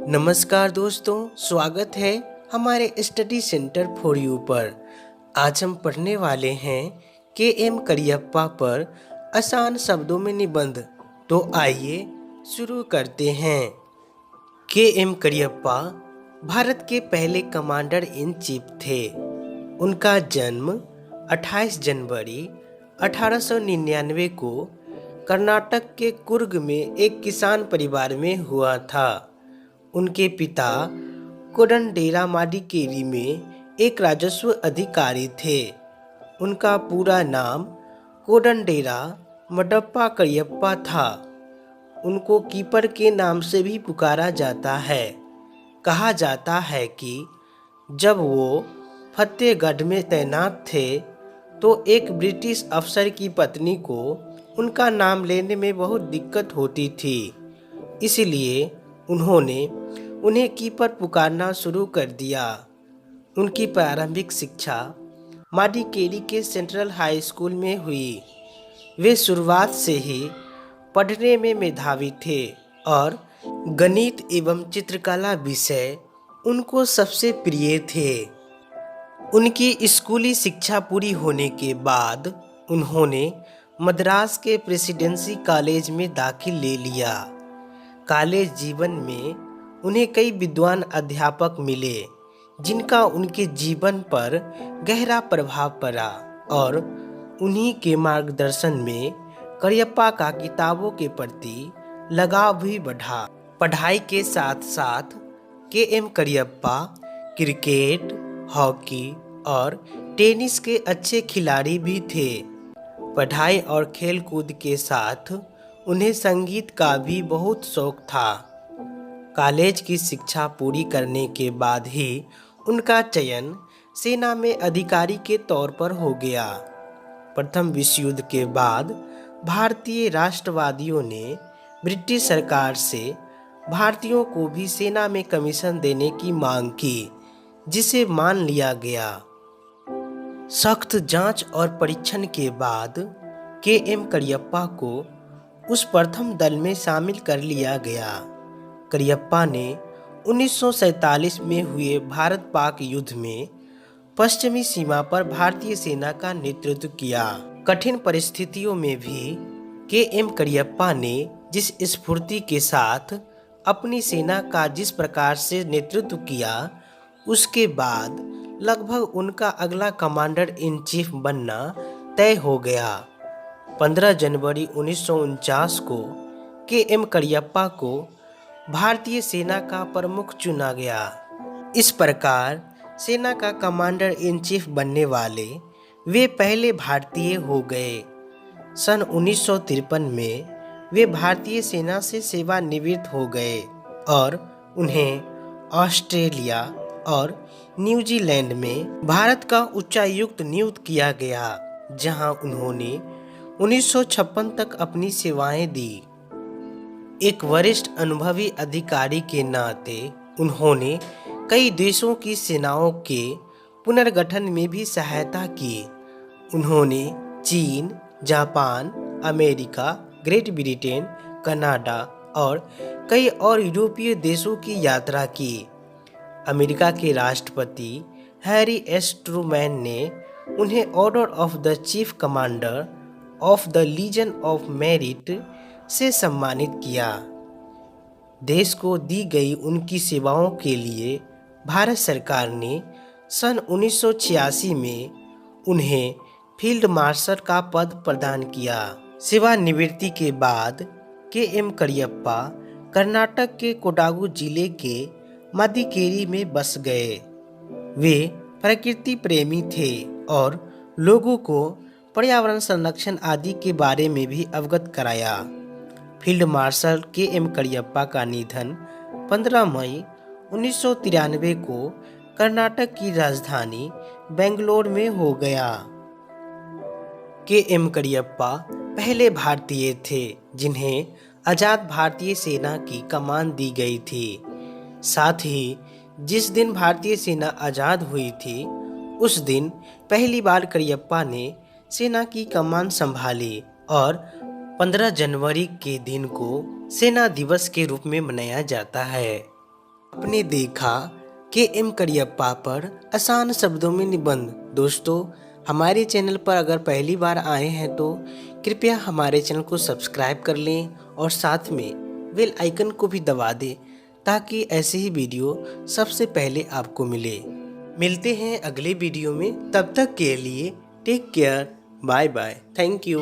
नमस्कार दोस्तों, स्वागत है हमारे स्टडी सेंटर फॉर यू पर। आज हम पढ़ने वाले हैं के.एम. करियप्पा पर आसान शब्दों में निबंध। तो आइए शुरू करते हैं। के.एम. करियप्पा भारत के पहले कमांडर इन चीफ थे। उनका जन्म 28 जनवरी 1899 को कर्नाटक के कुर्ग में एक किसान परिवार में हुआ था। उनके पिता कोडंडेरा मडिकेरी में एक राजस्व अधिकारी थे। उनका पूरा नाम कोडंडेरा मडप्पा करियप्पा था। उनको कीपर के नाम से भी पुकारा जाता है। कहा जाता है कि जब वो फतेहगढ़ में तैनात थे तो एक ब्रिटिश अफसर की पत्नी को उनका नाम लेने में बहुत दिक्कत होती थी, इसलिए उन्होंने उन्हें कीपर पुकारना शुरू कर दिया। उनकी प्रारंभिक शिक्षा मडिकेरी के सेंट्रल हाई स्कूल में हुई। वे शुरुआत से ही पढ़ने में मेधावी थे और गणित एवं चित्रकला विषय उनको सबसे प्रिय थे। उनकी स्कूली शिक्षा पूरी होने के बाद उन्होंने मद्रास के प्रेसिडेंसी कॉलेज में दाखिल ले लिया। कॉलेज जीवन में उन्हें कई विद्वान अध्यापक मिले जिनका उनके जीवन पर गहरा प्रभाव पड़ा और उन्हीं के मार्गदर्शन में करियप्पा का किताबों के प्रति लगाव भी बढ़ा। पढ़ाई के साथ साथ के.एम. करियप्पा क्रिकेट, हॉकी और टेनिस के अच्छे खिलाड़ी भी थे। पढ़ाई और खेलकूद के साथ उन्हें संगीत का भी बहुत शौक था। कॉलेज की शिक्षा पूरी करने के बाद ही उनका चयन सेना में अधिकारी के तौर पर हो गया। प्रथम विश्व युद्ध के बाद भारतीय राष्ट्रवादियों ने ब्रिटिश सरकार से भारतीयों को भी सेना में कमीशन देने की मांग की, जिसे मान लिया गया। सख्त जांच और परीक्षण के बाद के.एम. करियप्पा को उस प्रथम दल में शामिल कर लिया गया। करियप्पा ने 1947 में हुए भारत पाक युद्ध में पश्चिमी सीमा पर भारतीय सेना का नेतृत्व किया। कठिन परिस्थितियों में भी के.एम. करियप्पा ने जिस स्फूर्ति के साथ अपनी सेना का जिस प्रकार से नेतृत्व किया, उसके बाद लगभग उनका अगला कमांडर इन चीफ बनना तय हो गया। 15 जनवरी 1949 को के.एम. करियप्पा को भारतीय सेना का प्रमुख चुना गया। इस प्रकार सेना का कमांडर इन चीफ बनने वाले वे पहले भारतीय हो गए। सन 1953 में वे भारतीय सेना से सेवानिवृत्त हो गए और उन्हें ऑस्ट्रेलिया और न्यूजीलैंड में भारत का उच्चायुक्त नियुक्त किया गया, जहां उन्होंने 1956 तक अपनी सेवाएं दी। एक वरिष्ठ अनुभवी अधिकारी के नाते उन्होंने कई देशों की सेनाओं के पुनर्गठन में भी सहायता की। उन्होंने चीन, Japan, America, great Britain, Canada और कई और यूरोपीय देशों की यात्रा की। अमेरिका के राष्ट्रपति हैरी एस ट्रूमैन ने उन्हें order of the chief commander of the legion of merit से सम्मानित किया। देश को दी गई उनकी सेवाओं के लिए भारत सरकार ने सन 1986 में उन्हें फील्ड मार्शल का पद प्रदान किया। सेवानिवृत्ति के बाद के.एम. करियप्पा कर्नाटक के कोडागु जिले के मडिकेरी में बस गए। वे प्रकृति प्रेमी थे और लोगों को पर्यावरण संरक्षण आदि के बारे में भी अवगत कराया। Field marshal KM. करियप्पा का निधन 15 मई 1993 को कर्नाटक की राजधानी बेंगलोर में हो गया। के.एम. करियप्पा पहले भारतीय थे जिन्हें आज़ाद भारतीय सेना की कमान दी गई थी। साथ ही जिस दिन भारतीय सेना आज़ाद हुई थी, उस दिन पहली बार करियप्पा ने सेना की कमान संभाली और 15 जनवरी के दिन को सेना दिवस के रूप में मनाया जाता है। आपने देखा के एम करियप्पा पर आसान शब्दों में निबंध। दोस्तों, हमारे चैनल पर अगर पहली बार आए हैं तो कृपया हमारे चैनल को सब्सक्राइब कर लें और साथ में बेल आइकन को भी दबा दें ताकि ऐसे ही वीडियो सबसे पहले आपको मिले। मिलते हैं अगले वीडियो में, तब तक के लिए take care, bye bye, thank you.